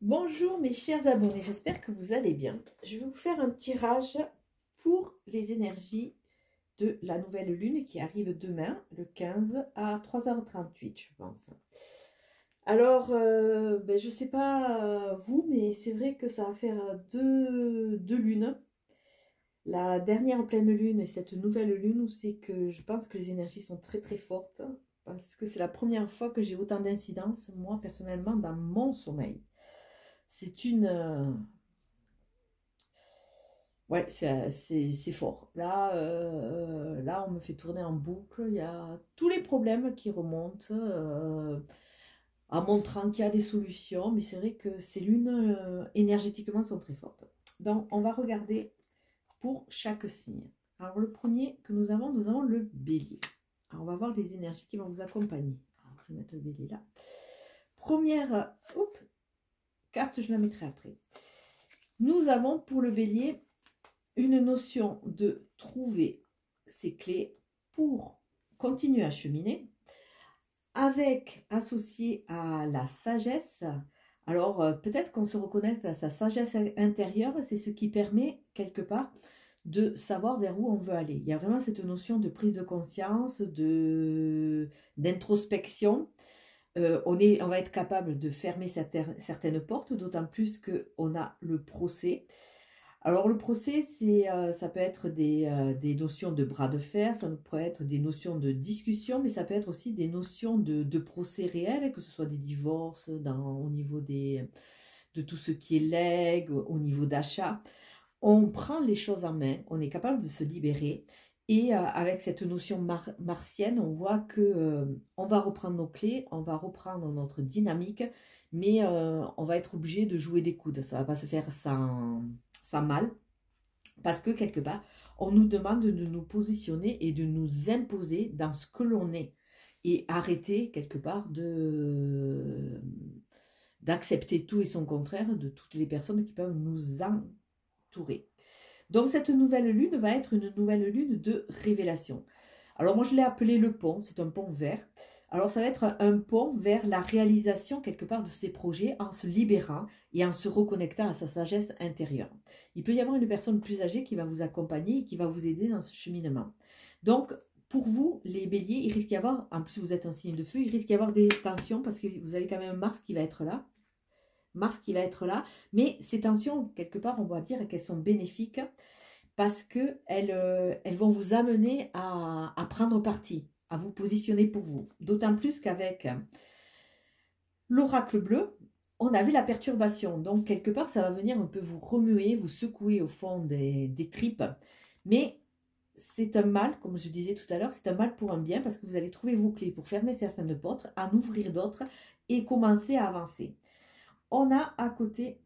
Bonjour mes chers abonnés, j'espère que vous allez bien. Je vais vous faire un tirage pour les énergies de la nouvelle lune qui arrive demain, le 15 à 3h38, je pense. Alors, je ne sais pas vous, mais c'est vrai que ça va faire deux lunes. La dernière pleine lune et cette nouvelle lune où c'est que je pense que les énergies sont très très fortes parce que c'est la première fois que j'ai autant d'incidence, moi personnellement, dans mon sommeil. C'est ouais, c'est fort. Là, on me fait tourner en boucle. Il y a tous les problèmes qui remontent en montrant qu'il y a des solutions. Mais c'est vrai que ces lunes, énergétiquement, sont très fortes. Donc, on va regarder pour chaque signe. Alors, le premier que nous avons le bélier. Alors, on va voir les énergies qui vont vous accompagner. Alors, je vais mettre le bélier là. Première carte, je la mettrai après. Nous avons pour le bélier une notion de trouver ses clés pour continuer à cheminer, avec associé à la sagesse. Alors peut-être qu'on se reconnecte à sa sagesse intérieure, c'est ce qui permet quelque part de savoir vers où on veut aller. Il y a vraiment cette notion de prise de conscience, d'introspection. On va être capable de fermer certaines portes, d'autant plus qu'on a le procès. Alors le procès, ça peut être des notions de bras de fer, ça peut être des notions de discussion, mais ça peut être aussi des notions de procès réels, que ce soit des divorces, au niveau de tout ce qui est legs, au niveau d'achat. On prend les choses en main, on est capable de se libérer, et avec cette notion martienne, on voit que on va reprendre nos clés, on va reprendre notre dynamique, mais on va être obligé de jouer des coudes, ça ne va pas se faire sans mal. Parce que quelque part, on nous demande de nous positionner et de nous imposer dans ce que l'on est. Et arrêter quelque part d'accepter tout et son contraire de toutes les personnes qui peuvent nous entourer. Donc cette nouvelle lune va être une nouvelle lune de révélation. Alors moi je l'ai appelé le pont, c'est un pont vert. Alors ça va être un pont vers la réalisation quelque part de ses projets en se libérant et en se reconnectant à sa sagesse intérieure. Il peut y avoir une personne plus âgée qui va vous accompagner et qui va vous aider dans ce cheminement. Donc pour vous, les béliers, il risque d'y avoir, en plus vous êtes un signe de feu, il risque d'y avoir des tensions parce que vous avez quand même Mars qui va être là. Mars qui va être là, mais ces tensions, quelque part, on va dire qu'elles sont bénéfiques parce qu'elles vont vous amener à prendre parti, à vous positionner pour vous. D'autant plus qu'avec l'oracle bleu, on avait la perturbation. Donc, quelque part, ça va venir un peu vous remuer, vous secouer au fond des tripes. Mais c'est un mal, comme je disais tout à l'heure, c'est un mal pour un bien parce que vous allez trouver vos clés pour fermer certaines portes, en ouvrir d'autres et commencer à avancer. On a à côté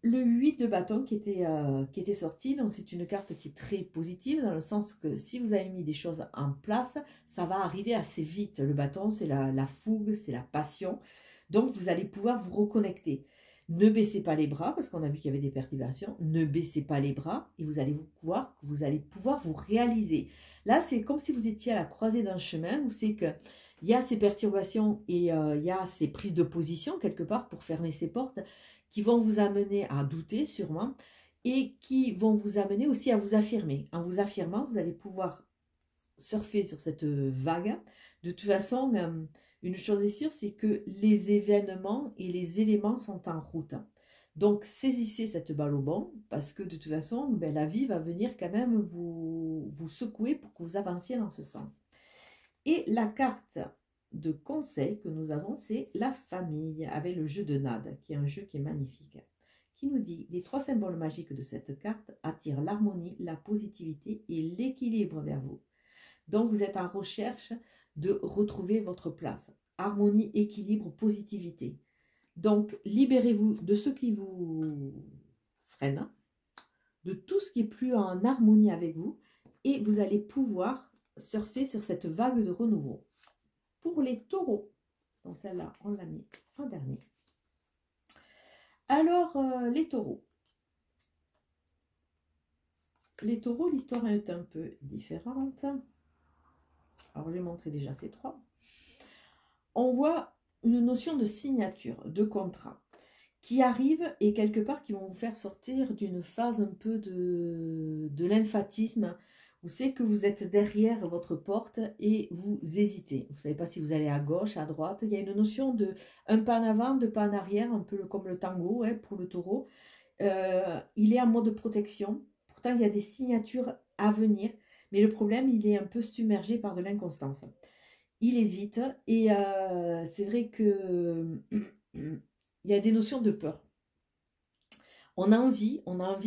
le 8 de bâton qui était sorti. Donc c'est une carte qui est très positive dans le sens que si vous avez mis des choses en place, ça va arriver assez vite. Le bâton, c'est la fougue, c'est la passion. Donc vous allez pouvoir vous reconnecter. Ne baissez pas les bras parce qu'on a vu qu'il y avait des perturbations. Ne baissez pas les bras et vous allez pouvoir vous réaliser. Là, c'est comme si vous étiez à la croisée d'un chemin où c'est que il y a ces perturbations et il y a ces prises de position quelque part pour fermer ces portes qui vont vous amener à douter sûrement et qui vont vous amener aussi à vous affirmer. En vous affirmant, vous allez pouvoir surfer sur cette vague. De toute façon, une chose est sûre, c'est que les événements et les éléments sont en route. Donc, saisissez cette balle au bon parce que de toute façon, la vie va venir quand même vous secouer pour que vous avanciez dans ce sens. Et la carte de conseil que nous avons, c'est la famille avec le jeu de Nade, qui est un jeu qui est magnifique, qui nous dit les 3 symboles magiques de cette carte attirent l'harmonie, la positivité et l'équilibre vers vous. Donc vous êtes en recherche de retrouver votre place. Harmonie, équilibre, positivité. Donc libérez-vous de ce qui vous freine, de tout ce qui est plus en harmonie avec vous, et vous allez pouvoir surfer sur cette vague de renouveau. Pour les taureaux, donc celle-là, on l'a mis en dernier. Alors, les taureaux. Les taureaux, l'histoire est un peu différente. Alors, je vais montrer déjà ces 3. On voit une notion de signature, de contrat, qui arrivent et quelque part qui vont vous faire sortir d'une phase un peu de lymphatisme. Vous savez que vous êtes derrière votre porte et vous hésitez. Vous ne savez pas si vous allez à gauche, à droite. Il y a une notion de un pas en avant, deux pas en arrière, un peu comme le tango hein, pour le taureau. Il est en mode protection. Pourtant, il y a des signatures à venir. Mais le problème, il est un peu submergé par de l'inconstance. Il hésite et c'est vrai que il y a des notions de peur. On a envie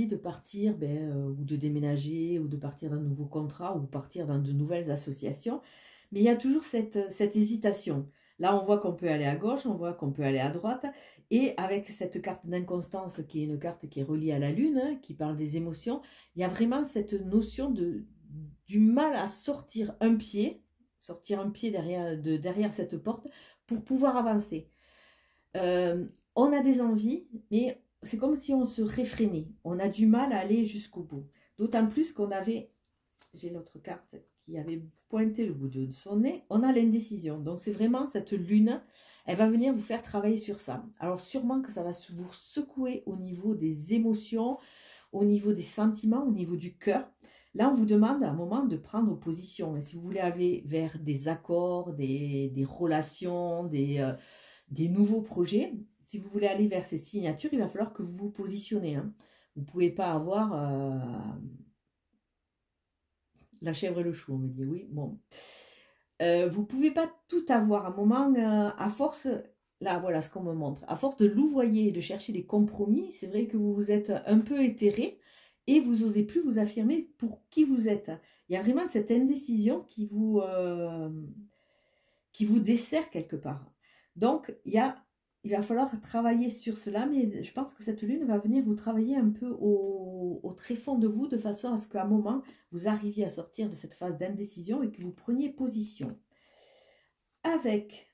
de partir ou de déménager ou de partir d'un nouveau contrat ou partir dans de nouvelles associations, mais il y a toujours cette hésitation. Là, on voit qu'on peut aller à gauche, on voit qu'on peut aller à droite, et avec cette carte d'inconstance qui est une carte qui est reliée à la lune, hein, qui parle des émotions, il y a vraiment cette notion du mal à sortir un pied derrière cette porte pour pouvoir avancer. On a des envies, mais c'est comme si on se réfrénait. On a du mal à aller jusqu'au bout. D'autant plus qu'on avait, j'ai l'autre carte qui avait pointé le bout de son nez, on a l'indécision. Donc c'est vraiment cette lune, elle va venir vous faire travailler sur ça. Alors sûrement que ça va vous secouer au niveau des émotions, au niveau des sentiments, au niveau du cœur. Là, on vous demande à un moment de prendre position. Et si vous voulez aller vers des accords, des relations, des nouveaux projets, si vous voulez aller vers ces signatures, il va falloir que vous vous positionnez. Hein. Vous ne pouvez pas avoir la chèvre et le chou, on me dit. Oui, bon. Vous ne pouvez pas tout avoir. À un moment, à force, là, voilà ce qu'on me montre. À force de louvoyer et de chercher des compromis, c'est vrai que vous vous êtes un peu éthéré et vous n'osez plus vous affirmer pour qui vous êtes. Il y a vraiment cette indécision qui vous dessert quelque part. Donc, il va falloir travailler sur cela, mais je pense que cette lune va venir vous travailler un peu au tréfonds de vous, de façon à ce qu'à un moment, vous arriviez à sortir de cette phase d'indécision et que vous preniez position. Avec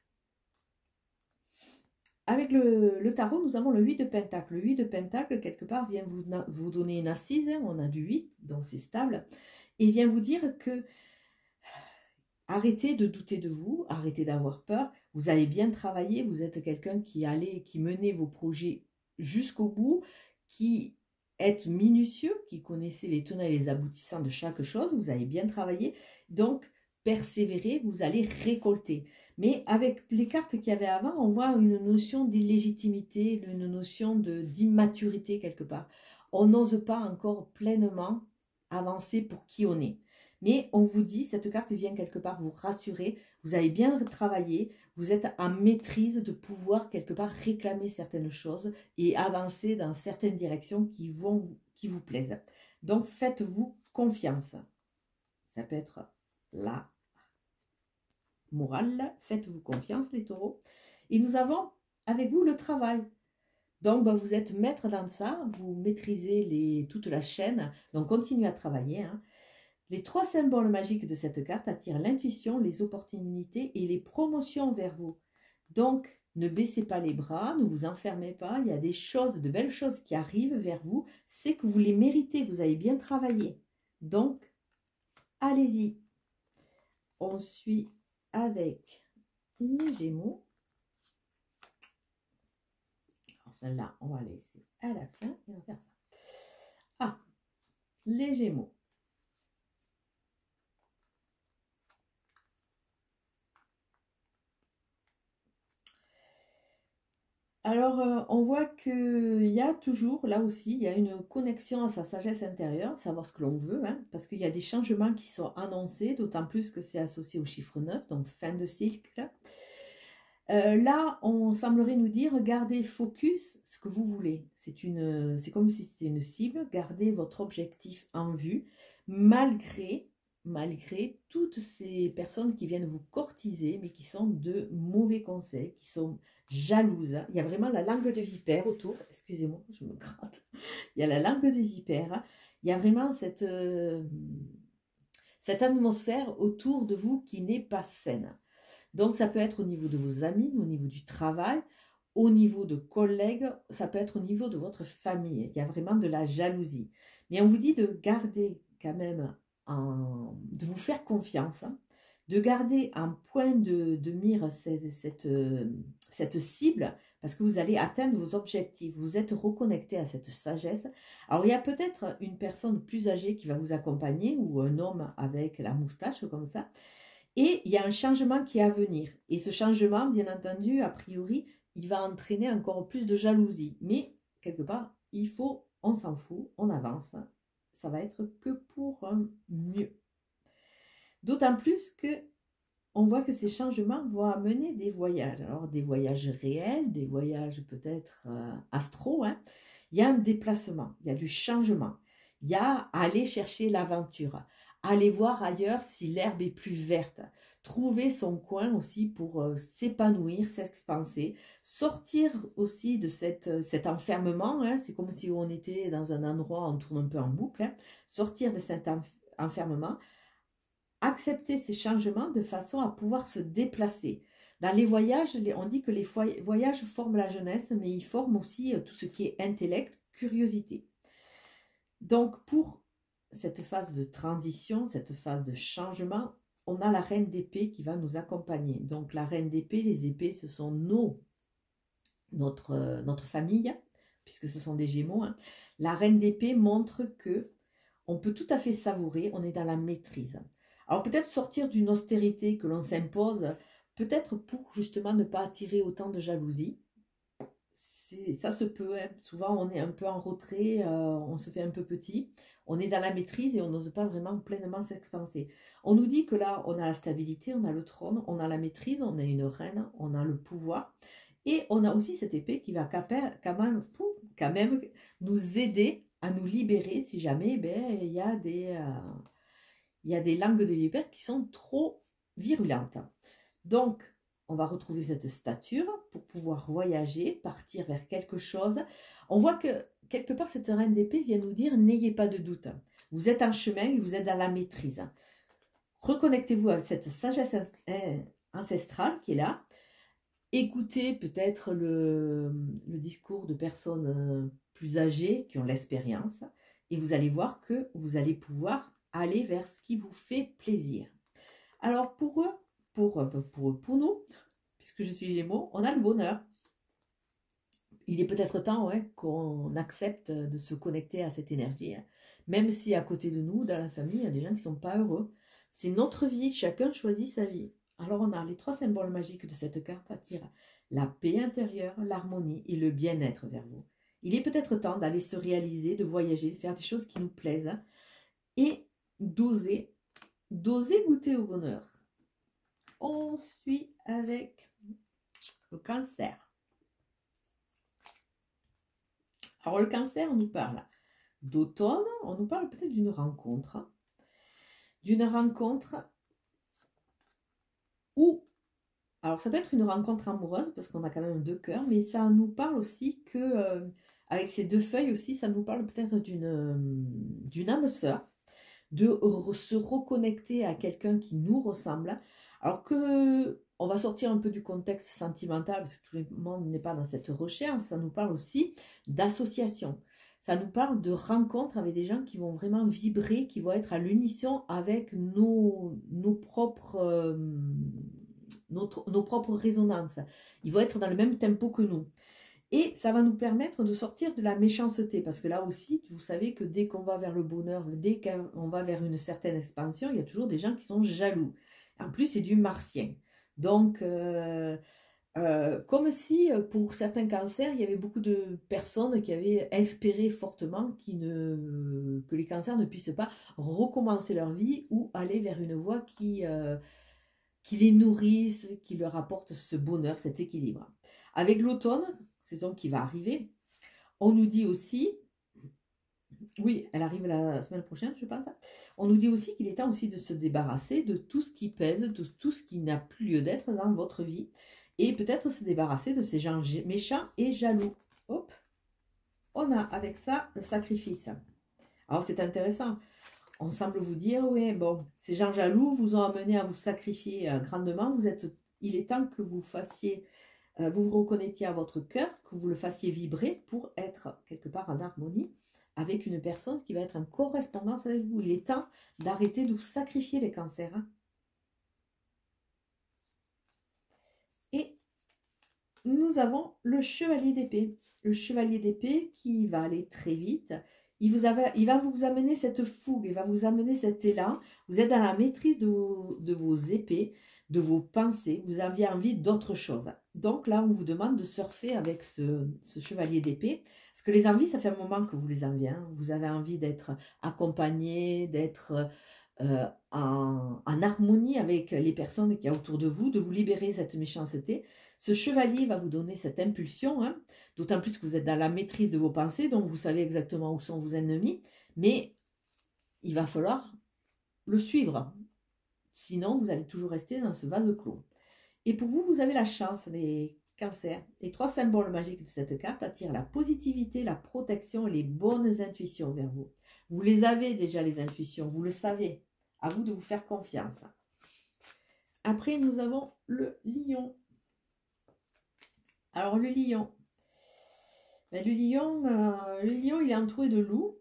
le tarot, nous avons le 8 de Pentacle. Le 8 de Pentacle, quelque part, vient vous donner une assise. Hein, on a du 8, donc c'est stable. Et vient vous dire que arrêtez de douter de vous, arrêtez d'avoir peur. Vous allez bien travailler, vous êtes quelqu'un qui menait vos projets jusqu'au bout, qui êtes minutieux, qui connaissez les tenants et les aboutissants de chaque chose. Vous allez bien travailler, donc persévérer, vous allez récolter. Mais avec les cartes qu'il y avait avant, on voit une notion d'illégitimité, une notion d'immaturité quelque part. On n'ose pas encore pleinement avancer pour qui on est. Mais on vous dit, cette carte vient quelque part vous rassurer, vous avez bien travaillé, vous êtes en maîtrise de pouvoir quelque part réclamer certaines choses et avancer dans certaines directions qui vous plaisent. Donc faites-vous confiance. Ça peut être la morale, faites-vous confiance les taureaux. Et nous avons avec vous le travail. Donc vous êtes maître dans ça, vous maîtrisez toute la chaîne, donc continuez à travailler. Hein. Les 3 symboles magiques de cette carte attirent l'intuition, les opportunités et les promotions vers vous. Donc, ne baissez pas les bras, ne vous enfermez pas. Il y a des choses, de belles choses qui arrivent vers vous. C'est que vous les méritez, vous avez bien travaillé. Donc, allez-y. On suit avec les Gémeaux. Alors, celle-là, on va la laisser à la fin et on va faire ça. Ah, les Gémeaux. Alors, on voit qu'il y a toujours, là aussi, il y a une connexion à sa sagesse intérieure, savoir ce que l'on veut, hein, parce qu'il y a des changements qui sont annoncés, d'autant plus que c'est associé au chiffre 9, donc fin de cycle. Là, on semblerait nous dire, gardez focus ce que vous voulez. C'est comme si c'était une cible, gardez votre objectif en vue, malgré toutes ces personnes qui viennent vous courtiser, mais qui sont de mauvais conseils, qui sont jalouses. Il y a vraiment la langue de vipère autour. Excusez-moi, je me gratte. Il y a la langue de vipère. Il y a vraiment cette atmosphère autour de vous qui n'est pas saine. Donc, ça peut être au niveau de vos amis, au niveau du travail, au niveau de collègues, ça peut être au niveau de votre famille. Il y a vraiment de la jalousie. Mais on vous dit de garder quand même, de vous faire confiance, hein, de garder un point de mire cette cible, parce que vous allez atteindre vos objectifs. Vous êtes reconnecté à cette sagesse. Alors, il y a peut-être une personne plus âgée qui va vous accompagner ou un homme avec la moustache comme ça. Et il y a un changement qui est à venir. Et ce changement, bien entendu, a priori, il va entraîner encore plus de jalousie. Mais, quelque part, il faut, on s'en fout, on avance. Ça va être que pour un mieux. D'autant plus que on voit que ces changements vont amener des voyages. Alors, des voyages réels, des voyages peut-être astro. Hein. Il y a un déplacement, il y a du changement. Il y a aller chercher l'aventure, aller voir ailleurs si l'herbe est plus verte, trouver son coin aussi pour s'épanouir, s'expanser, sortir aussi de cet enfermement. Hein. C'est comme si on était dans un endroit, on tourne un peu en boucle. Hein. Sortir de cet enfermement, accepter ces changements de façon à pouvoir se déplacer. Dans les voyages, on dit que les voyages forment la jeunesse, mais ils forment aussi tout ce qui est intellect, curiosité. Donc, pour cette phase de transition, cette phase de changement, on a la reine d'épée qui va nous accompagner. Donc, la reine d'épée, les épées, ce sont notre famille, puisque ce sont des gémeaux. Hein. La reine d'épée montre que on peut tout à fait savourer, on est dans la maîtrise. Alors peut-être sortir d'une austérité que l'on s'impose, peut-être pour justement ne pas attirer autant de jalousie. Ça se peut, hein. Souvent on est un peu en retrait, on se fait un peu petit, on est dans la maîtrise et on n'ose pas vraiment pleinement s'expanser. On nous dit que là on a la stabilité, on a le trône, on a la maîtrise, on a une reine, on a le pouvoir. Et on a aussi cette épée qui va quand même nous aider à nous libérer si jamais il y a des langues de libère qui sont trop virulentes. Donc, on va retrouver cette stature pour pouvoir voyager, partir vers quelque chose. On voit que, quelque part, cette reine d'épée vient nous dire, n'ayez pas de doute. Vous êtes en chemin et vous êtes dans la maîtrise. Reconnectez-vous avec cette sagesse ancestrale qui est là. Écoutez peut-être le discours de personnes plus âgées qui ont l'expérience. Et vous allez voir que vous allez pouvoir aller vers ce qui vous fait plaisir. Alors pour eux, pour nous, puisque je suis Gémeaux, on a le bonheur. Il est peut-être temps qu'on accepte de se connecter à cette énergie. Hein. Même si à côté de nous, dans la famille, il y a des gens qui ne sont pas heureux. C'est notre vie, chacun choisit sa vie. Alors on a les 3 symboles magiques de cette carte attirent la paix intérieure, l'harmonie et le bien-être vers vous. Il est peut-être temps d'aller se réaliser, de voyager, de faire des choses qui nous plaisent hein, et d'oser goûter au bonheur. On suit avec le cancer. Alors le cancer, on nous parle d'automne, on nous parle peut-être d'une rencontre. D'une rencontre où, alors ça peut être une rencontre amoureuse, parce qu'on a quand même 2 cœurs, mais ça nous parle aussi que, avec ces 2 feuilles aussi, ça nous parle peut-être d'une âme sœur, de se reconnecter à quelqu'un qui nous ressemble, alors que on va sortir un peu du contexte sentimental, parce que tout le monde n'est pas dans cette recherche, ça nous parle aussi d'association. Ça nous parle de rencontres avec des gens qui vont vraiment vibrer, qui vont être à l'unisson avec nos propres résonances. Ils vont être dans le même tempo que nous. Et ça va nous permettre de sortir de la méchanceté. Parce que là aussi, vous savez que dès qu'on va vers le bonheur, dès qu'on va vers une certaine expansion, il y a toujours des gens qui sont jaloux. En plus, c'est du martien. Donc, comme si pour certains cancers, il y avait beaucoup de personnes qui avaient espéré fortement que les cancers ne puissent pas recommencer leur vie ou aller vers une voie qui les nourrisse, qui leur apporte ce bonheur, cet équilibre. Avec l'automne, saison qui va arriver, on nous dit aussi, oui, elle arrive la semaine prochaine, je pense, on nous dit aussi qu'il est temps aussi de se débarrasser de tout ce qui pèse, de tout ce qui n'a plus lieu d'être dans votre vie, et peut-être se débarrasser de ces gens méchants et jaloux. Hop, on a avec ça le sacrifice. Alors c'est intéressant. On semble vous dire, oui, bon, ces gens jaloux vous ont amené à vous sacrifier grandement. Il est temps que vous fassiez, vous vous reconnectiez à votre cœur, que vous le fassiez vibrer pour être quelque part en harmonie avec une personne qui va être en correspondance avec vous. Il est temps d'arrêter de vous sacrifier les cancers. Hein. Et nous avons le chevalier d'épée. Le chevalier d'épée qui va aller très vite. Il va vous amener cette fougue, il va vous amener cet élan. Vous êtes dans la maîtrise de vos épées, de vos pensées. Vous aviez envie d'autre chose. Donc là, on vous demande de surfer avec ce chevalier d'épée. Parce que les envies, ça fait un moment que vous les avez. Hein. Vous avez envie d'être accompagné, d'être en harmonie avec les personnes qui y a autour de vous, de vous libérer de cette méchanceté. Ce chevalier va vous donner cette impulsion, hein, d'autant plus que vous êtes dans la maîtrise de vos pensées, donc vous savez exactement où sont vos ennemis, mais il va falloir le suivre. Sinon, vous allez toujours rester dans ce vase clos. Et pour vous, vous avez la chance, les cancers. Les 3 symboles magiques de cette carte attirent la positivité, la protection et les bonnes intuitions vers vous. Vous les avez déjà, les intuitions, vous le savez. À vous de vous faire confiance. Après, nous avons le lion. Alors, le lion. Ben, le lion, il est entouré de loups.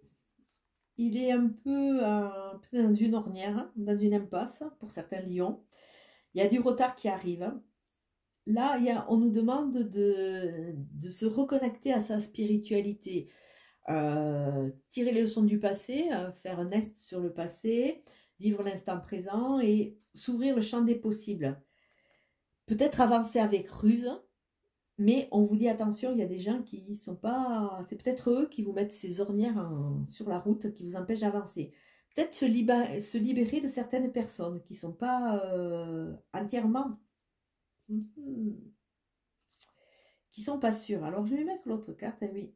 Il est un peu dans une ornière, dans une impasse pour certains lions. Il y a du retard qui arrive. Là, on nous demande de se reconnecter à sa spiritualité. Tirer les leçons du passé, faire un est sur le passé, vivre l'instant présent et s'ouvrir le champ des possibles. Peut-être avancer avec ruse, mais on vous dit attention, il y a des gens qui sont pas... C'est peut-être eux qui vous mettent ces ornières sur la route, qui vous empêchent d'avancer. Peut-être se libérer de certaines personnes qui ne sont pas entièrement... qui sont pas sûres. Alors, je vais mettre l'autre carte, oui.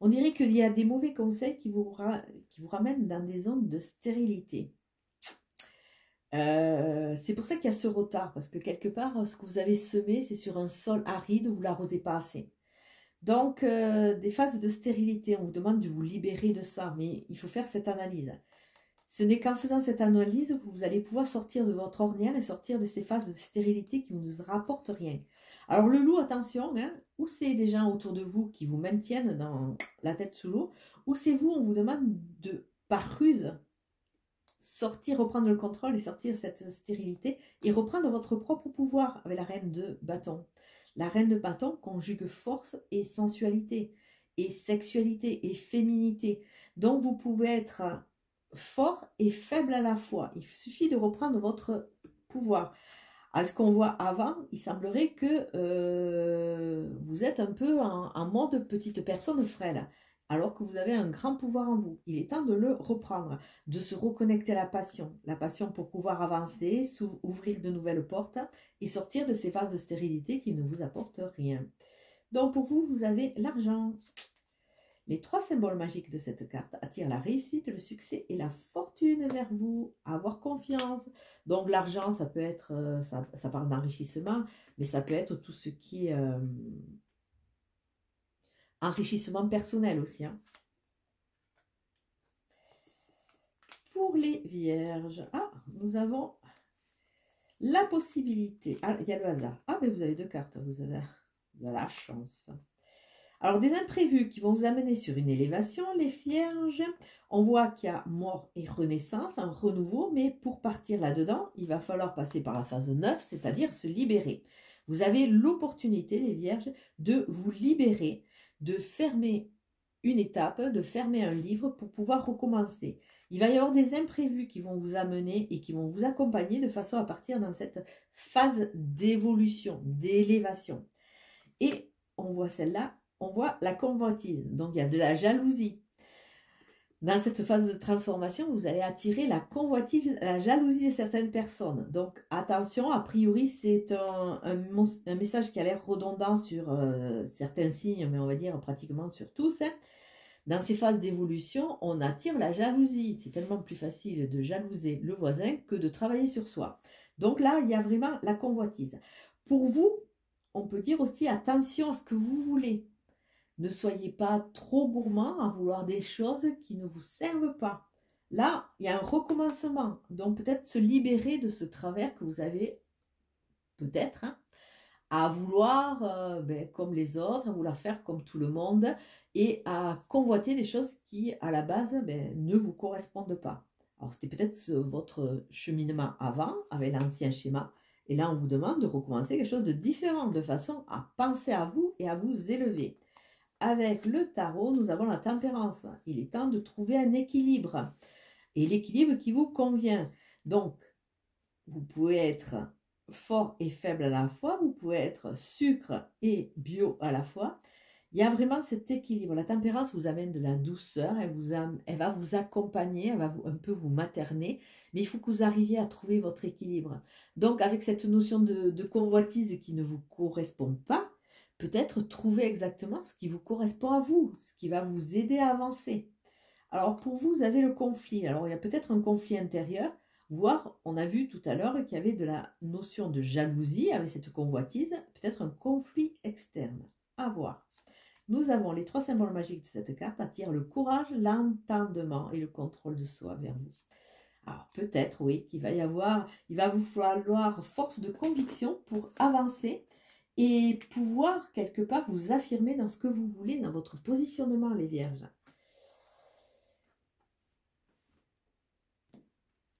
On dirait qu'il y a des mauvais conseils qui vous ramènent dans des zones de stérilité. C'est pour ça qu'il y a ce retard, parce que quelque part, ce que vous avez semé, c'est sur un sol aride où vous ne l'arrosez pas assez. Donc, des phases de stérilité, on vous demande de vous libérer de ça, mais il faut faire cette analyse. Ce n'est qu'en faisant cette analyse que vous allez pouvoir sortir de votre ornière et sortir de ces phases de stérilité qui ne vous rapportent rien. Alors le loup, attention, hein, ou c'est des gens autour de vous qui vous maintiennent dans la tête sous l'eau, ou c'est vous, on vous demande de, par ruse, sortir, reprendre le contrôle et sortir de cette stérilité et reprendre votre propre pouvoir avec la reine de bâton. La reine de bâton conjugue force et sensualité, et sexualité et féminité. Donc vous pouvez être fort et faible à la fois. Il suffit de reprendre votre pouvoir. À ce qu'on voit avant, il semblerait que vous êtes un peu en mode petite personne frêle, alors que vous avez un grand pouvoir en vous. Il est temps de le reprendre, de se reconnecter à la passion pour pouvoir avancer, ouvrir de nouvelles portes et sortir de ces phases de stérilité qui ne vous apportent rien. Donc pour vous, vous avez l'argent. Les 3 symboles magiques de cette carte attirent la réussite, le succès et la fortune vers vous. Avoir confiance. Donc l'argent, ça peut être, ça parle d'enrichissement, mais ça peut être tout ce qui est enrichissement personnel aussi. Hein. Pour les vierges, nous avons la possibilité. Ah, il y a le hasard. Ah, mais vous avez 2 cartes, vous avez la chance. Alors, des imprévus qui vont vous amener sur une élévation, les vierges. On voit qu'il y a mort et renaissance, un renouveau, mais pour partir là-dedans, il va falloir passer par la phase 9, c'est-à-dire se libérer. Vous avez l'opportunité, les vierges, de vous libérer, de fermer une étape, de fermer un livre pour pouvoir recommencer. Il va y avoir des imprévus qui vont vous amener et qui vont vous accompagner de façon à partir dans cette phase d'évolution, d'élévation. Et on voit celle-là, on voit la convoitise. Donc, il y a de la jalousie. Dans cette phase de transformation, vous allez attirer la convoitise, la jalousie de certaines personnes. Donc, attention, a priori, c'est un message qui a l'air redondant sur certains signes, mais on va dire pratiquement sur tous. Hein. Dans ces phases d'évolution, on attire la jalousie. C'est tellement plus facile de jalouser le voisin que de travailler sur soi. Donc là, il y a vraiment la convoitise. Pour vous, on peut dire aussi attention à ce que vous voulez. Ne soyez pas trop gourmand à vouloir des choses qui ne vous servent pas. Là, il y a un recommencement. Donc peut-être se libérer de ce travers que vous avez peut-être hein, à vouloir, comme les autres, à vouloir faire comme tout le monde et à convoiter des choses qui, à la base, ne vous correspondent pas. Alors c'était peut-être votre cheminement avant, avec l'ancien schéma. Et là, on vous demande de recommencer quelque chose de différent, de façon à penser à vous et à vous élever. Avec le tarot, nous avons la tempérance. Il est temps de trouver un équilibre. Et l'équilibre qui vous convient. Donc, vous pouvez être fort et faible à la fois. Vous pouvez être sucre et bio à la fois. Il y a vraiment cet équilibre. La tempérance vous amène de la douceur, elle va vous accompagner, elle va un peu vous materner, mais il faut que vous arriviez à trouver votre équilibre. Donc avec cette notion de convoitise qui ne vous correspond pas, peut-être trouver exactement ce qui vous correspond à vous, ce qui va vous aider à avancer. Alors pour vous, vous avez le conflit. Alors il y a peut-être un conflit intérieur, voire on a vu tout à l'heure qu'il y avait de la notion de jalousie avec cette convoitise, peut-être un conflit externe. À voir. Nous avons les 3 symboles magiques de cette carte, attire le courage, l'entendement et le contrôle de soi vers vous. Alors peut-être, oui, il va vous falloir force de conviction pour avancer et pouvoir quelque part vous affirmer dans ce que vous voulez, dans votre positionnement, les vierges.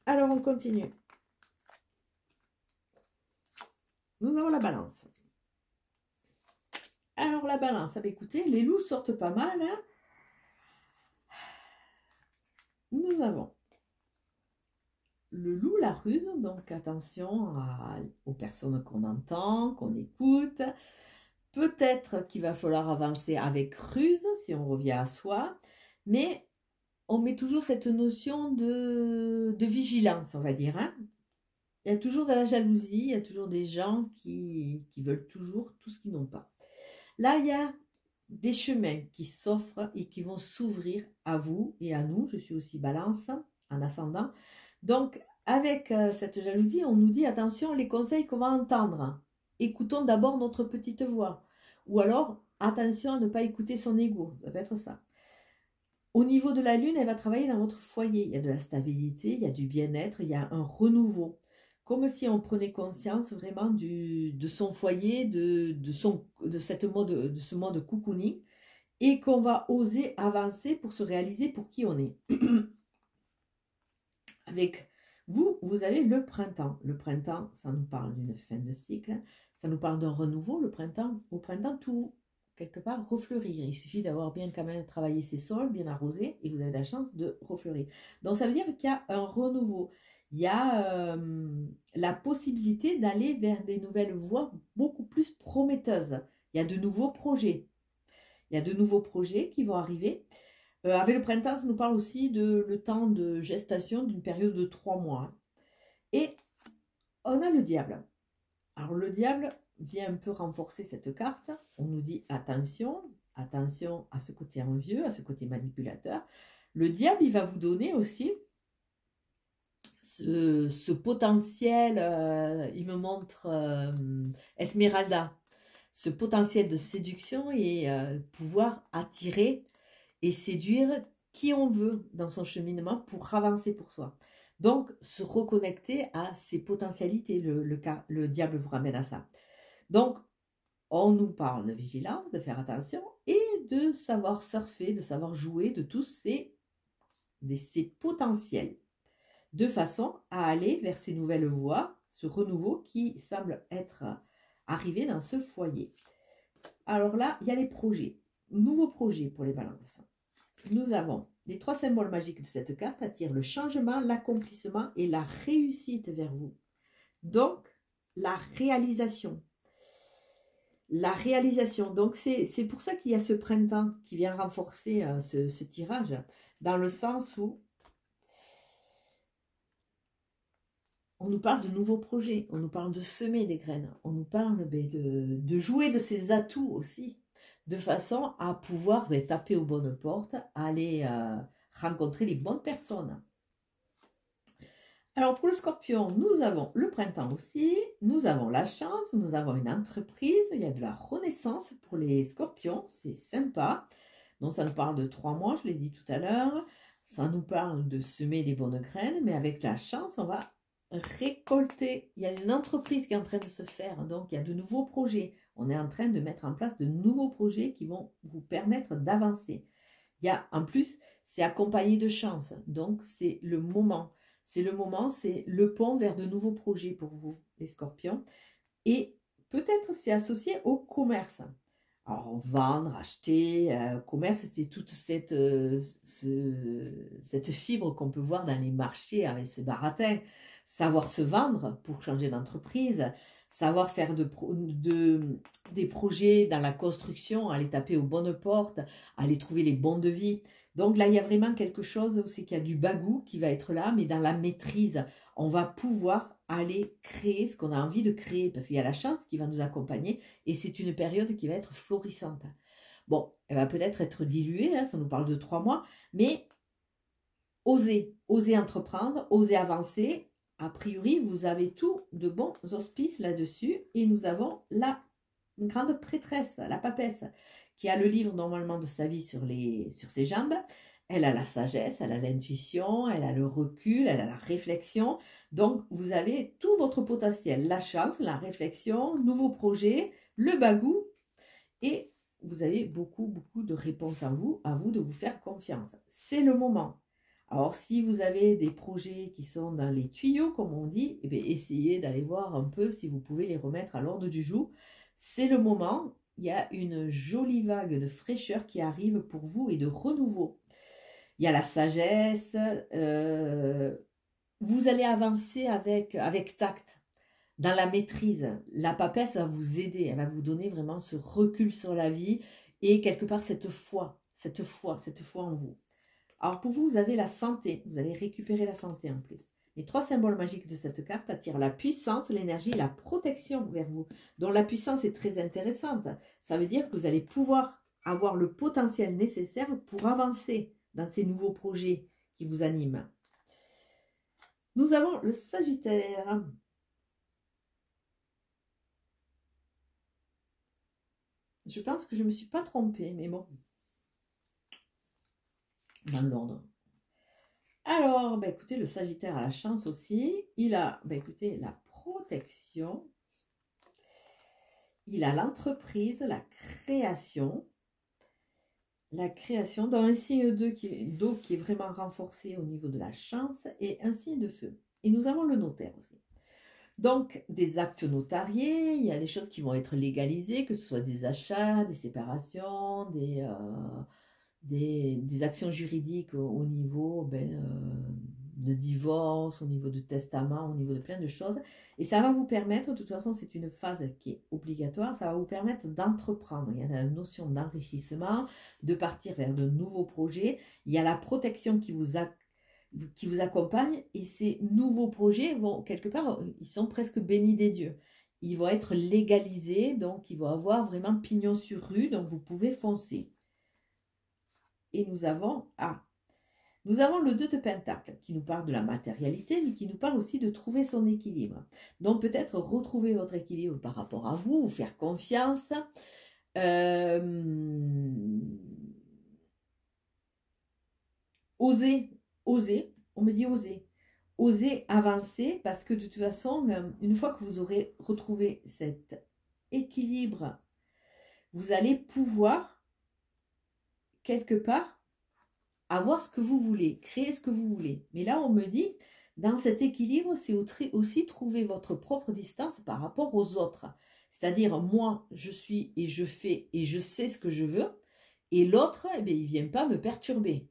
Alors on continue. Nous avons la balance. Alors la balance, écoutez, les loups sortent pas mal. Hein. Nous avons le loup, la ruse, donc attention aux personnes qu'on entend, qu'on écoute. Peut-être qu'il va falloir avancer avec ruse, si on revient à soi, mais on met toujours cette notion de vigilance, on va dire. Hein. Il y a toujours de la jalousie, il y a toujours des gens qui veulent toujours tout ce qu'ils n'ont pas. Là, il y a des chemins qui s'offrent et qui vont s'ouvrir à vous et à nous. Je suis aussi balance en ascendant. Donc, avec cette jalousie, on nous dit attention, les conseils qu'on va entendre. Écoutons d'abord notre petite voix. Ou alors, attention à ne pas écouter son ego. Ça peut être ça. Au niveau de la lune, elle va travailler dans votre foyer. Il y a de la stabilité, il y a du bien-être, il y a un renouveau. Comme si on prenait conscience vraiment de son foyer, de ce mode cocooning, et qu'on va oser avancer pour se réaliser pour qui on est. Avec vous, vous avez le printemps. Le printemps, ça nous parle d'une fin de cycle, ça nous parle d'un renouveau. Le printemps, au printemps, tout, quelque part, refleurir. Il suffit d'avoir bien quand même travaillé ses sols, bien arrosé, et vous avez la chance de refleurir. Donc ça veut dire qu'il y a un renouveau. Il y a la possibilité d'aller vers des nouvelles voies beaucoup plus prometteuses. Il y a de nouveaux projets. Il y a de nouveaux projets qui vont arriver. Avec le printemps, ça nous parle aussi de le temps de gestation d'une période de 3 mois. Et on a le diable. Alors le diable vient un peu renforcer cette carte. On nous dit attention, attention à ce côté envieux, à ce côté manipulateur. Le diable, il va vous donner aussi ce potentiel, il me montre Esmeralda, ce potentiel de séduction et pouvoir attirer et séduire qui on veut dans son cheminement pour avancer pour soi. Donc, se reconnecter à ses potentialités, le diable vous ramène à ça. Donc, on nous parle de vigilance, de faire attention et de savoir surfer, de savoir jouer de tous ces potentiels, de façon à aller vers ces nouvelles voies, ce renouveau qui semble être arrivé dans ce foyer. Alors là, il y a les projets, nouveaux projets pour les balances. Nous avons les 3 symboles magiques de cette carte attirent le changement, l'accomplissement et la réussite vers vous. Donc, la réalisation. La réalisation. Donc, c'est pour ça qu'il y a ce printemps qui vient renforcer ce tirage, dans le sens où on nous parle de nouveaux projets, on nous parle de semer des graines, on nous parle de jouer de ses atouts aussi, de façon à pouvoir taper aux bonnes portes, aller rencontrer les bonnes personnes. Alors pour le scorpion, nous avons le printemps aussi, nous avons la chance, nous avons une entreprise, il y a de la renaissance pour les scorpions, c'est sympa. Donc ça nous parle de 3 mois, je l'ai dit tout à l'heure, ça nous parle de semer des bonnes graines, mais avec la chance, on va récolter. Il y a une entreprise qui est en train de se faire, donc il y a de nouveaux projets. On est en train de mettre en place de nouveaux projets qui vont vous permettre d'avancer. Il y a, en plus, c'est accompagné de chance, donc c'est le moment. C'est le moment, c'est le pont vers de nouveaux projets pour vous. les scorpions. Et peut-être c'est associé au commerce. Alors, vendre, acheter, commerce, c'est toute cette fibre qu'on peut voir dans les marchés avec ce baratin. Savoir se vendre pour changer d'entreprise, savoir faire des projets dans la construction, aller taper aux bonnes portes, aller trouver les bons devis. Donc là, il y a vraiment quelque chose où c'est qu'il y a du bagou qui va être là, mais dans la maîtrise. On va pouvoir aller créer ce qu'on a envie de créer, parce qu'il y a la chance qui va nous accompagner, et c'est une période qui va être florissante. Bon, elle va peut-être être diluée, hein, ça nous parle de 3 mois, mais osez entreprendre, osez avancer. A priori, vous avez tout de bons auspices là-dessus, et nous avons une grande prêtresse, la papesse, qui a le livre normalement de sa vie sur ses jambes. Elle a la sagesse, elle a l'intuition, elle a le recul, elle a la réflexion. Donc, vous avez tout votre potentiel, la chance, la réflexion, nouveaux projets, le bagou. Et vous avez beaucoup de réponses à vous de vous faire confiance. C'est le moment. Alors, si vous avez des projets qui sont dans les tuyaux, comme on dit, eh bien, essayez d'aller voir un peu si vous pouvez les remettre à l'ordre du jour. C'est le moment. Il y a une jolie vague de fraîcheur qui arrive pour vous et de renouveau. Il y a la sagesse, vous allez avancer avec tact, dans la maîtrise. La papesse va vous aider, elle va vous donner vraiment ce recul sur la vie et quelque part cette foi en vous. Alors pour vous, vous avez la santé, vous allez récupérer la santé en plus. Les 3 symboles magiques de cette carte attirent la puissance, l'énergie et la protection vers vous. Donc la puissance est très intéressante. Ça veut dire que vous allez pouvoir avoir le potentiel nécessaire pour avancer dans ces nouveaux projets qui vous animent. Nous avons le Sagittaire. Je pense que je ne me suis pas trompée, mais bon. Dans l'ordre. Alors, bah, écoutez, le Sagittaire a la chance aussi. Il a, bah, écoutez, la protection. Il a l'entreprise, la création. La création dans un signe d'eau qui est vraiment renforcé au niveau de la chance et un signe de feu. Et nous avons le notaire aussi. Donc, des actes notariés, il y a des choses qui vont être légalisées, que ce soit des achats, des séparations, des actions juridiques au niveau de divorce, au niveau de testament, au niveau de plein de choses. Et ça va vous permettre, de toute façon, c'est une phase qui est obligatoire, ça va vous permettre d'entreprendre. Il y a la notion d'enrichissement, de partir vers de nouveaux projets. Il y a la protection qui vous accompagne et ces nouveaux projets vont, quelque part, ils sont presque bénis des dieux. Ils vont être légalisés, donc ils vont avoir vraiment pignon sur rue, donc vous pouvez foncer. Et nous avons le 2 de Pentacle qui nous parle de la matérialité, mais qui nous parle aussi de trouver son équilibre. Donc peut-être retrouver votre équilibre par rapport à vous faire confiance. Oser, on me dit oser avancer parce que de toute façon, une fois que vous aurez retrouvé cet équilibre, vous allez pouvoir quelque part avoir ce que vous voulez, créer ce que vous voulez. Mais là, on me dit, dans cet équilibre, c'est aussi trouver votre propre distance par rapport aux autres. C'est-à-dire, moi, je suis et je fais et je sais ce que je veux. Et l'autre, eh bien, il ne vient pas me perturber.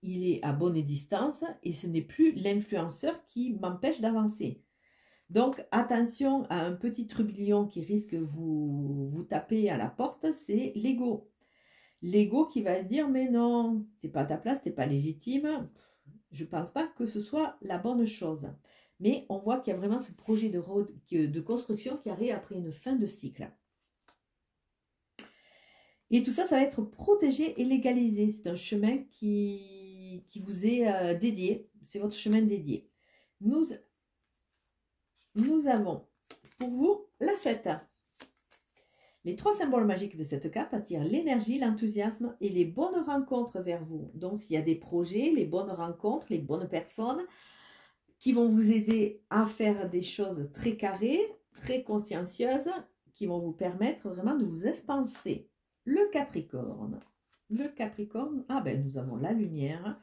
Il est à bonne distance et ce n'est plus l'influenceur qui m'empêche d'avancer. Donc, attention à un petit trublion qui risque vous taper à la porte, c'est l'ego. L'ego qui va dire, mais non, t'es pas à ta place, t'es pas légitime. Je ne pense pas que ce soit la bonne chose. Mais on voit qu'il y a vraiment ce projet de construction qui arrive après une fin de cycle. Et tout ça, ça va être protégé et légalisé. C'est un chemin qui vous est dédié. C'est votre chemin dédié. Nous avons pour vous la fête. Les 3 symboles magiques de cette carte attirent l'énergie, l'enthousiasme et les bonnes rencontres vers vous. Donc, s'il y a des projets, les bonnes rencontres, les bonnes personnes qui vont vous aider à faire des choses très carrées, très consciencieuses, qui vont vous permettre vraiment de vous expanser. Le Capricorne. Le Capricorne, nous avons la lumière.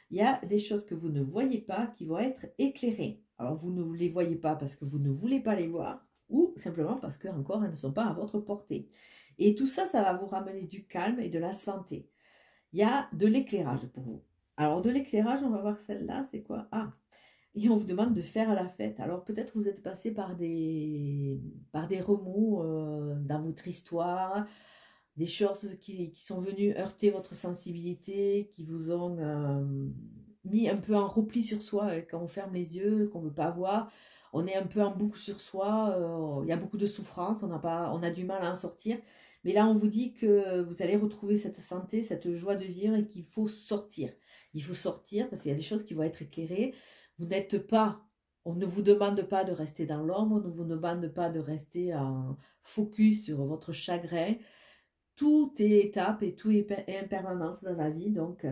Il y a des choses que vous ne voyez pas qui vont être éclairées. Alors, vous ne les voyez pas parce que vous ne voulez pas les voir, ou simplement parce que, encore, elles ne sont pas à votre portée. Et tout ça, ça va vous ramener du calme et de la santé. Il y a de l'éclairage pour vous. Alors, de l'éclairage, on va voir celle-là, c'est quoi? Ah, et on vous demande de faire la fête. Alors, peut-être vous êtes passé par des remous dans votre histoire, des choses qui sont venues heurter votre sensibilité, qui vous ont mis un peu en repli sur soi. Quand on ferme les yeux, qu'on ne veut pas voir, on est un peu en boucle sur soi, il y a beaucoup de souffrance, on a du mal à en sortir. Mais là, on vous dit que vous allez retrouver cette santé, cette joie de vivre et qu'il faut sortir. Il faut sortir parce qu'il y a des choses qui vont être éclairées. Vous n'êtes pas, on ne vous demande pas de rester dans l'ombre, on ne vous demande pas de rester en focus sur votre chagrin. Tout est étape et tout est impermanence dans la vie. Donc,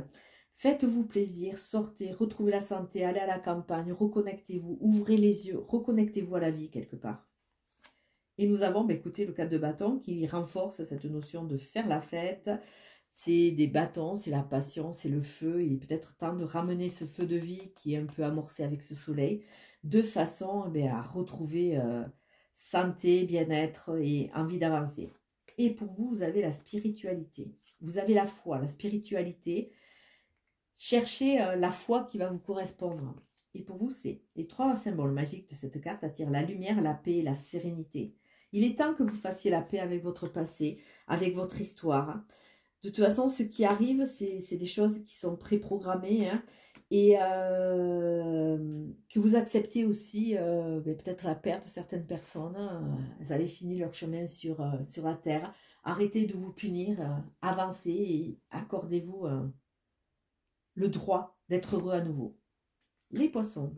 faites-vous plaisir, sortez, retrouvez la santé, allez à la campagne, reconnectez-vous, ouvrez les yeux, reconnectez-vous à la vie quelque part. Et nous avons, écoutez, le 4 de bâton qui renforce cette notion de faire la fête. C'est des bâtons, c'est la passion, c'est le feu. Il est peut-être temps de ramener ce feu de vie qui est un peu amorcé avec ce soleil, de façon à retrouver santé, bien-être et envie d'avancer. Et pour vous, vous avez la spiritualité. Vous avez la foi, la spiritualité. Cherchez la foi qui va vous correspondre. Et pour vous, c'est les 3 symboles magiques de cette carte attirent la lumière, la paix et la sérénité. Il est temps que vous fassiez la paix avec votre passé, avec votre histoire. De toute façon, ce qui arrive, c'est des choses qui sont préprogrammées. Et que vous acceptez aussi peut-être la perte de certaines personnes. Elles allaient finir leur chemin sur la terre. Arrêtez de vous punir, avancez et accordez-vous le droit d'être heureux à nouveau. Les poissons.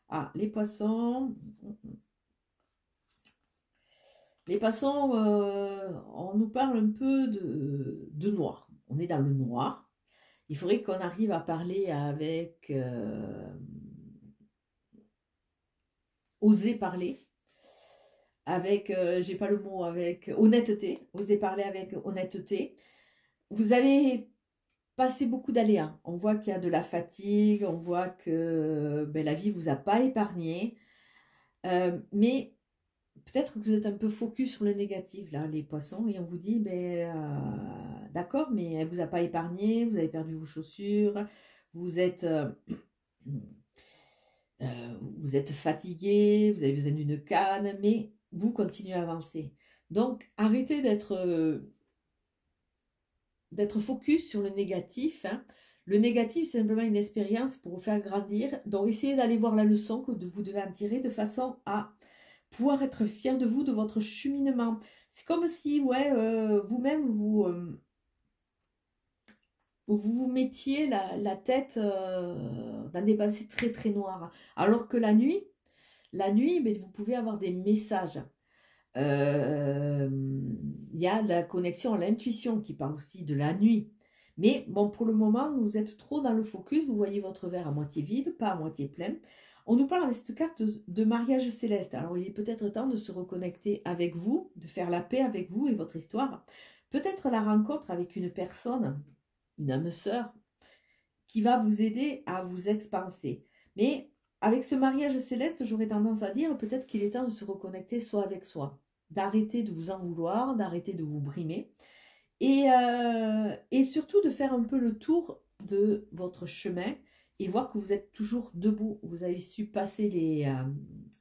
Ah, les poissons. Les poissons, on nous parle un peu de noir. On est dans le noir. Il faudrait qu'on arrive à parler avec... oser parler. Avec, j'ai pas le mot, avec honnêteté. Oser parler avec honnêteté. Vous avez passé beaucoup d'aléas. On voit qu'il y a de la fatigue. On voit que la vie ne vous a pas épargné. Mais... peut-être que vous êtes un peu focus sur le négatif, là, les poissons, et on vous dit, d'accord, mais elle ne vous a pas épargné, vous avez perdu vos chaussures, vous êtes fatigué, vous avez besoin d'une canne, mais vous continuez à avancer. Donc, arrêtez d'être focus sur le négatif. Le négatif, c'est simplement une expérience pour vous faire grandir. Donc, essayez d'aller voir la leçon que vous devez en tirer de façon à pouvoir être fier de vous, de votre cheminement. C'est comme si, vous-même, vous mettiez la tête dans des pensées très très noires. Alors que la nuit, vous pouvez avoir des messages. Il y a la connexion à l'intuition qui parle aussi de la nuit. Mais bon, pour le moment, vous êtes trop dans le focus, vous voyez votre verre à moitié vide, pas à moitié plein. On nous parle avec cette carte de mariage céleste. Alors, il est peut-être temps de se reconnecter avec vous, de faire la paix avec vous et votre histoire. Peut-être la rencontre avec une personne, une âme sœur, qui va vous aider à vous expanser. Mais avec ce mariage céleste, j'aurais tendance à dire peut-être qu'il est temps de se reconnecter soi avec soi, d'arrêter de vous en vouloir, d'arrêter de vous brimer et surtout de faire un peu le tour de votre chemin et voir que vous êtes toujours debout. Vous avez su passer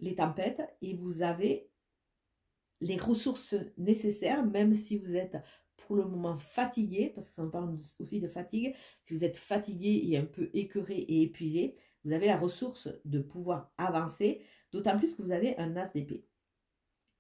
les tempêtes et vous avez les ressources nécessaires, même si vous êtes pour le moment fatigué, parce que ça me parle aussi de fatigue. Si vous êtes fatigué et un peu écœuré et épuisé, vous avez la ressource de pouvoir avancer, d'autant plus que vous avez un as d'épée.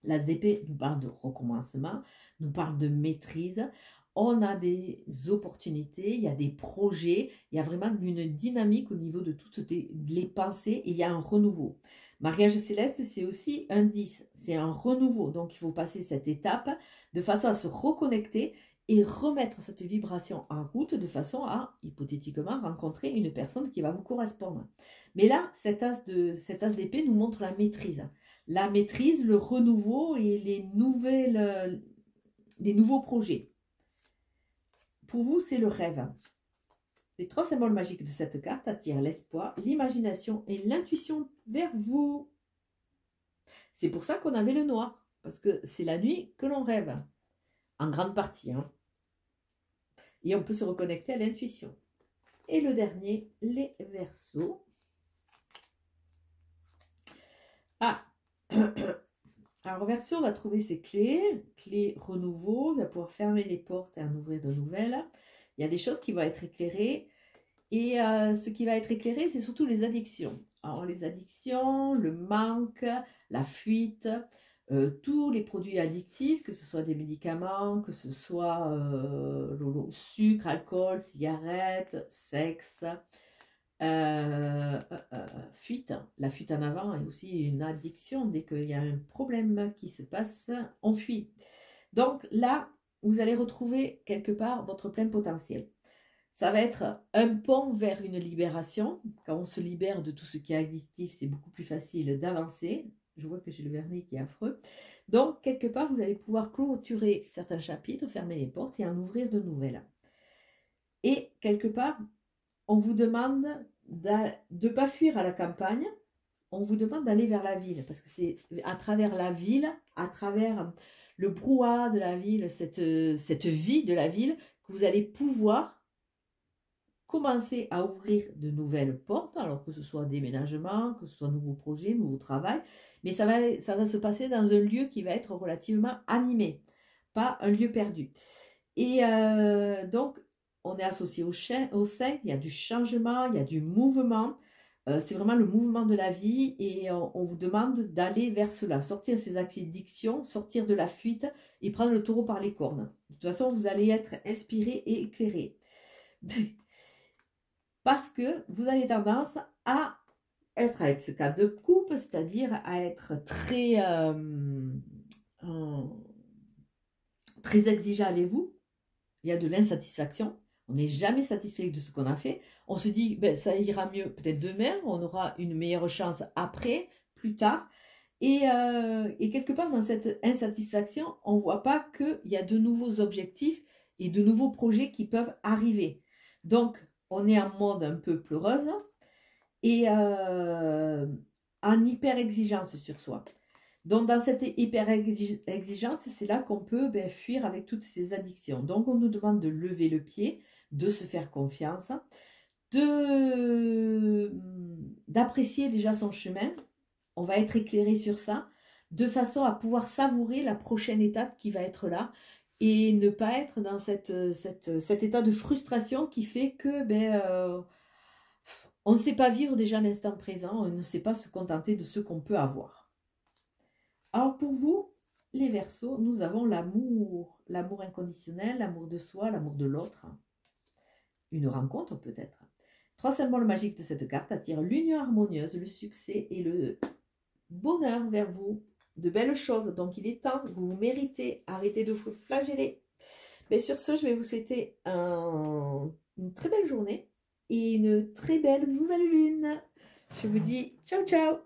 L'as d'épée nous parle de recommencement, nous parle de maîtrise. On a des opportunités, il y a des projets, il y a vraiment une dynamique au niveau de toutes les pensées et il y a un renouveau. Mariage céleste, c'est aussi un 10, c'est un renouveau. Donc, il faut passer cette étape de façon à se reconnecter et remettre cette vibration en route de façon à, hypothétiquement, rencontrer une personne qui va vous correspondre. Mais là, cet as d'épée nous montre la maîtrise. La maîtrise, le renouveau et les nouveaux projets. Pour vous, c'est le rêve. Les 3 symboles magiques de cette carte attirent l'espoir, l'imagination et l'intuition vers vous. C'est pour ça qu'on avait le noir, parce que c'est la nuit que l'on rêve, en grande partie. Hein. Et on peut se reconnecter à l'intuition. Et le dernier, les Verseaux. Ah Alors, Verseau, on va trouver ses clés, clés renouveau, il va pouvoir fermer les portes et en ouvrir de nouvelles. Il y a des choses qui vont être éclairées. Et ce qui va être éclairé, c'est surtout les addictions. Alors, les addictions, le manque, la fuite, tous les produits addictifs, que ce soit des médicaments, que ce soit sucre, alcool, cigarettes, sexe, fuite. La fuite en avant est aussi une addiction. Dès qu'il y a un problème qui se passe, on fuit. Donc là, vous allez retrouver quelque part votre plein potentiel. Ça va être un pont vers une libération. Quand on se libère de tout ce qui est addictif, c'est beaucoup plus facile d'avancer. Je vois que j'ai le vernis qui est affreux. Donc, quelque part, vous allez pouvoir clôturer certains chapitres, fermer les portes et en ouvrir de nouvelles. Et quelque part, on vous demande de ne pas fuir à la campagne. On vous demande d'aller vers la ville. Parce que c'est à travers la ville, à travers le brouhaha de la ville, cette vie de la ville, que vous allez pouvoir commencer à ouvrir de nouvelles portes, alors que ce soit déménagement, que ce soit nouveaux projets, nouveau travail, mais ça va se passer dans un lieu qui va être relativement animé, pas un lieu perdu. Et donc, on est associé au 5, il y a du changement, il y a du mouvement, c'est vraiment le mouvement de la vie et on vous demande d'aller vers cela, sortir de ces addictions, sortir de la fuite et prendre le taureau par les cornes. De toute façon, vous allez être inspiré et éclairé. Parce que vous avez tendance à être avec ce cas de coupe, c'est-à-dire à être très exigeant avec vous. Il y a de l'insatisfaction. On n'est jamais satisfait de ce qu'on a fait. On se dit, ben, ça ira mieux peut-être demain, on aura une meilleure chance après, plus tard. Et quelque part dans cette insatisfaction, on ne voit pas qu'il y a de nouveaux objectifs et de nouveaux projets qui peuvent arriver. Donc, on est en mode un peu pleureuse et en hyper exigence sur soi. Donc, dans cette hyper exigence, c'est là qu'on peut fuir avec toutes ces addictions. Donc, on nous demande de lever le pied, de se faire confiance, d'apprécier déjà son chemin. On va être éclairé sur ça, de façon à pouvoir savourer la prochaine étape qui va être là et ne pas être dans cet état de frustration qui fait que on ne sait pas vivre déjà l'instant présent, on ne sait pas se contenter de ce qu'on peut avoir. Alors pour vous, les Verseaux, nous avons l'amour inconditionnel, l'amour de soi, l'amour de l'autre, une rencontre peut-être. 3 symboles magiques de cette carte attirent l'union harmonieuse, le succès et le bonheur vers vous. De belles choses, donc il est temps, vous méritez, arrêtez de vous flageller. Mais sur ce, je vais vous souhaiter une très belle journée et une très belle nouvelle lune. Je vous dis ciao ciao.